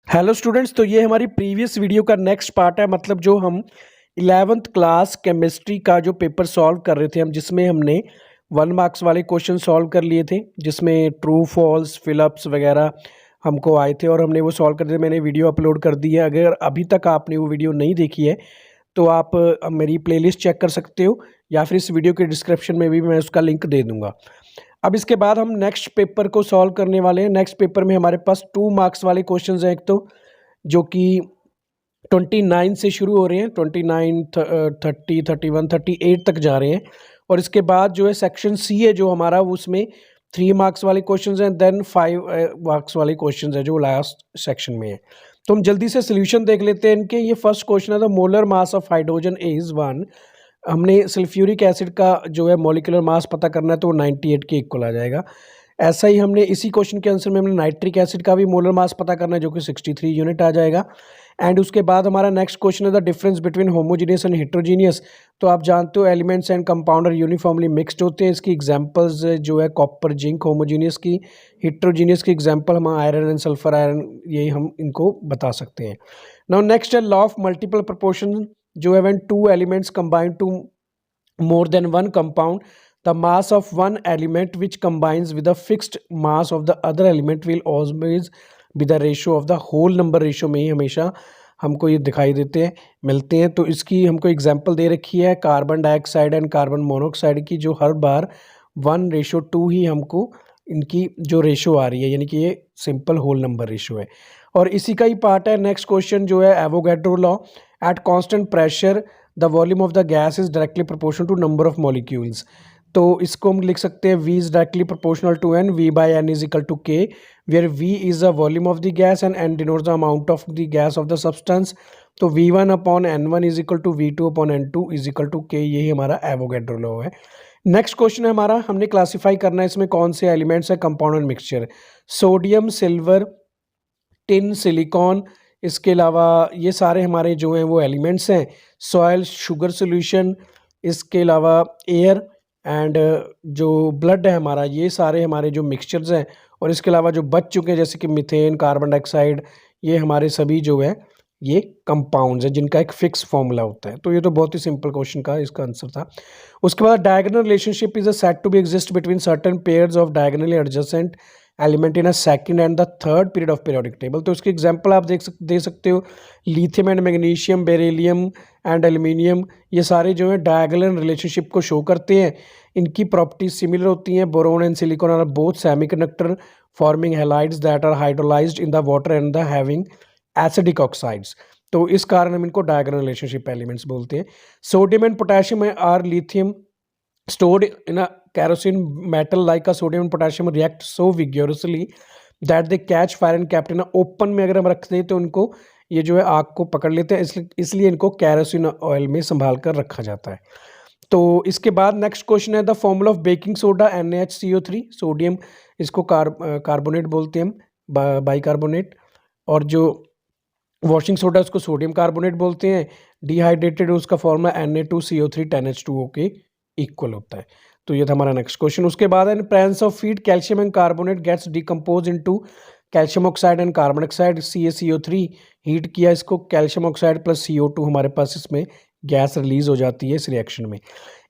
Hello students, तो ये हमारी प्रीवियस वीडियो का नेक्स्ट पार्ट है। मतलब जो हम 11th क्लास केमिस्ट्री का जो पेपर सॉल्व कर रहे थे हम, जिसमें हमने 1 मार्क्स वाले क्वेश्चन सॉल्व कर लिए थे, जिसमें ट्रू फॉल्स फिलअप्स वगैरह हमको आए थे और हमने वो सॉल्व कर दिए। मैंने वीडियो अपलोड कर दी है। अगर अभी तक आपने वो वीडियो नहीं देखी है तो आप मेरी प्लेलिस्ट चेक कर सकते हो, या फिर इस वीडियो के डिस्क्रिप्शन में भी मैं उसका लिंक दे दूंगा। अब इसके बाद हम नेक्स्ट पेपर को सॉल्व करने वाले हैं। नेक्स्ट पेपर में हमारे पास 2 मार्क्स वाले क्वेश्चंस हैं, एक तो जो कि 29 से शुरू हो रहे हैं, 29 30 31 38 तक जा रहे हैं। और इसके बाद जो है सेक्शन सी है जो हमारा, उसमें 3 मार्क्स वाले क्वेश्चंस हैं, देन 5 मार्क्स वाले क्वेश्चंस हैं जो लास्ट सेक्शन में है। तो हम जल्दी से सोल्यूशन देख लेते हैं इनके। ये फर्स्ट क्वेश्चन है, the molar mass of hydrogen is 1। हमने सल्फ्यूरिक एसिड का जो है मॉलिक्यूलर मास पता करना है, तो 98 के इक्वल आ जाएगा। ऐसा ही हमने इसी क्वेश्चन के आंसर में हमने नाइट्रिक एसिड का भी मोलर मास पता करना है, जो कि 63 यूनिट आ जाएगा। एंड उसके बाद हमारा नेक्स्ट क्वेश्चन है the difference between homogeneous and heterogeneous. तो आप जानते हो elements and compound uniformly mixed होते हैं। इसकी एग्जांपल्स जो है कॉपर जिंक होमोजीनियस की, हेट्रोजीनियस की एग्जांपल हम आयरन एंड सल्फर आयरन, यही हम इनको बता सकते हैं। नाउ नेक्स्ट है लॉ ऑफ मल्टीपल प्रोपोर्शन, जो है when 2 elements combine to more than one compound, the mass of one element which combines with the fixed mass of the other element will always be the ratio of the whole number ratio में ही हमेशा हमको ये दिखाई देते हैं, मिलते हैं। तो इसकी हमको एग्जांपल दे रखी है carbon dioxide and carbon monoxide की, जो हर बार 1:2 ही हमको इनकी जो रेशो आ रही है, यानी कि ये सिंपल होल नंबर रेशो है। और इसी का ही पार्ट है नेक्स्ट क्वेश्चन, जो है Avogadro law. At constant pressure the volume of the gas is directly proportional to number of molecules. तो इसको हम लिख सकते हैं V is directly proportional to N, V by N is equal to K, where V is the volume of the gas and N denotes the amount of the gas of the substance. तो V1 upon N1 is equal to V2 upon N2 is equal to K। यही हमारा Avogadro law है। Next question है हमारा, हमने classify करना है इसमें कौन से एलिमेंट्स है compound and mixture. Sodium, silver, tin, silicon, इसके अलावा ये सारे हमारे जो हैं वो एलिमेंट्स हैं। सॉयल, शुगर सोल्यूशन, इसके अलावा एयर एंड जो ब्लड है हमारा, ये सारे हमारे जो मिक्सचर्स हैं। और इसके अलावा जो बच चुके हैं जैसे कि मीथेन, कार्बन डाइऑक्साइड, ये हमारे सभी जो है ये कंपाउंड्स हैं जिनका एक फिक्स फॉर्मूला होता है। तो ये तो बहुत ही सिंपल क्वेश्चन का इसका आंसर था। उसके बाद diagonal relationship is a said to be exist between certain pairs of diagonally adjacent element in a second and the third period of periodic table. तो इसकी एग्जांपल आप दे सकते हो lithium and magnesium, beryllium and aluminium, ये सारे जो है डायगोनल रिलेशनशिप को शो करते हैं। इनकी प्रॉपर्टीज सिमिलर होती हैं। Boron and silicon are both semiconductor forming halides that are hydrolysed in the water and the having acidic oxides. तो इस कारण हम इनको डायगोनल रिलेशनशिप एलिमेंट्स बोलते हैं। Sodium and potassium are lithium stored in a kerosene metal like a sodium and potassium react so vigorously that they catch fire and kept in a open में अगर हम रखते हैं तो इनको ये जो है आग को पकड़ लेते हैं, इसलिए इनको कैरोसिन ऑयल में संभाल कर रखा जाता है। तो इसके बाद नेक्स्ट क्वेश्चन है the formula of baking soda NaHCO3। Sodium इसको कार्बोनेट बोलते हैं हम, बाइकार्बोनेट। और जो वॉशिंग सोडा उसको सोडियम कार्बोनेट बोलते हैं। डिहाइड्रेटेड उसका फॉर्मूला Na2CO3 10H2O के इक्वल होता है। तो ये था हमारा नेक्स्ट क्वेश्चन। उसके बाद in presence of feed calcium and carbonate gets decompose into calcium oxide and carbon oxide CaCO3। Heat किया इसको, कैल्शियम ऑक्साइड प्लस CO2 हमारे पास इसमें गैस रिलीज हो जाती है इस रिएक्शन में।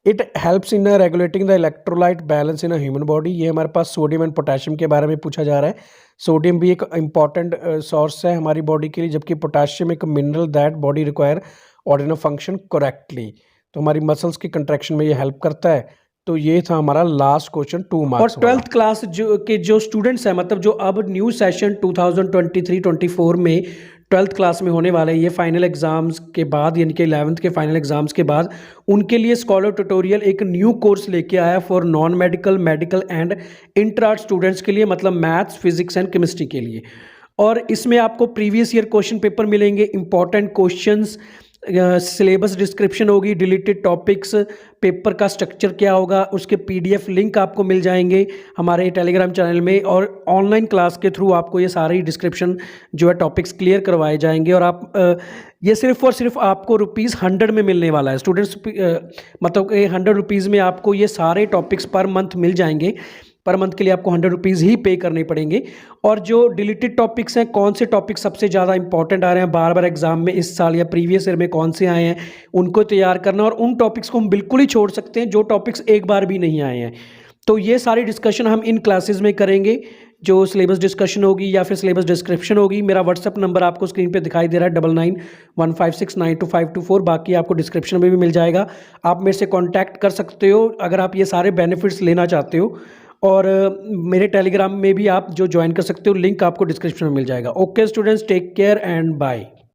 It helps in regulating the electrolyte balance in a human body. ये हमारे पास सोडियम एंड पोटेशियम के बारे में पूछा जा रहा है। सोडियम भी एक इंपॉर्टेंट सोर्स है हमारी बॉडी के लिए, जबकि पोटेशियम एक mineral that body require ordinal function correctly. तो हमारी मसल्स की कंट्रैक्शन में ये हेल्प करता है। तो ये था हमारा लास्ट क्वेश्चन 2 मार्क्स। और 12th क्लास जो स्टूडेंट्स हैं, मतलब जो अब न्यू सेशन 2023-24 में 12th क्लास में होने वाले, ये फाइनल एग्जाम्स के बाद, यानी कि 11th के फाइनल एग्जाम्स के बाद उनके लिए स्कॉलर ट्यूटोरियल एक न्यू कोर्स लेके आया for non medical, medical and inter art students के लिए, मतलब मैथ्स, फिजिक्स एंड केमिस्ट्री के लिए। और इसमें आपको प्रीवियस ईयर क्वेश्चन पेपर मिलेंगे, इंपॉर्टेंट क्वेश्चंस, सिलेबस डिस्क्रिप्शन होगी, डिलीटेड टॉपिक्स, पेपर का स्ट्रक्चर क्या होगा, उसके PDF लिंक आपको मिल जाएंगे हमारे टेलीग्राम चैनल में। और ऑनलाइन क्लास के थ्रू आपको ये सारी डिस्क्रिप्शन जो है टॉपिक्स क्लियर करवाए जाएंगे। और आप ये सिर्फ और सिर्फ आपको ₹100 में मिलने वाला है स्टूडेंट्स, मतलब 100 रुपीज़ में आपको ये सारे टॉपिक्स पर मंथ मिल जाएंगे। पर मंथ के लिए आपको 100 रुपीज़ ही पे करने पड़ेंगे। और जो डिलीटेड टॉपिक्स हैं, कौन से टॉपिक सबसे ज़्यादा इंपॉर्टेंट आ रहे हैं बार बार एग्जाम में इस साल या प्रीवियस ईयर में कौन से आए हैं, उनको तैयार करना। और उन टॉपिक्स को हम बिल्कुल ही छोड़ सकते हैं जो टॉपिक्स एक बार भी नहीं आए हैं। तो ये सारी डिस्कशन हम इन क्लासेस में करेंगे, जो सिलेबस डिस्कशन होगी या फिर सिलेबस डिस्क्रिप्शन होगी। मेरा व्हाट्सअप नंबर आपको स्क्रीन पे दिखाई दे रहा है 9915692524। बाकी आपको डिस्क्रिप्शन में भी मिल जाएगा, आप मेरे से कांटेक्ट कर सकते हो अगर आप ये सारे बेनिफिट्स लेना चाहते हो। और मेरे टेलीग्राम में भी आप जो ज्वाइन कर सकते हो, लिंक आपको डिस्क्रिप्शन में मिल जाएगा। Okay students, take care and bye.